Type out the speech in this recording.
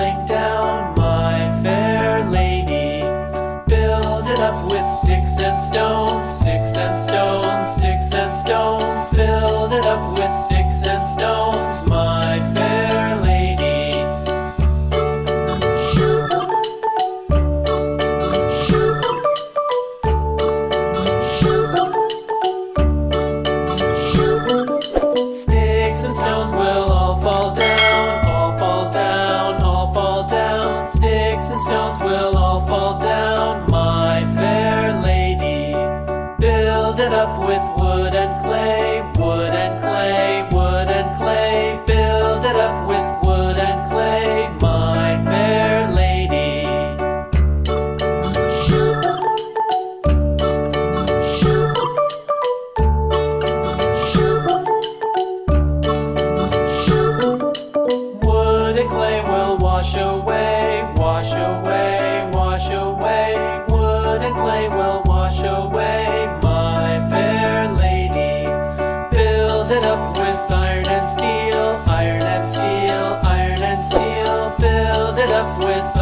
falling down, my fair lady. Build it up with sticks and stones, sticks and stones, sticks and stones. Build it up with sticks and stones, my fair lady. Sticks and stones will all fall down, all fall down, all fall down. Sticks and stones will all fall down, my fair lady. Build it up with wood and clay, wood and clay, wood and clay. Build it up with wood and clay, my fair lady. Wood and clay will wash away, wash away, wash away. Wood and clay will wash away, my fair lady. Build it up with iron and steel, iron and steel, iron and steel. Build it up with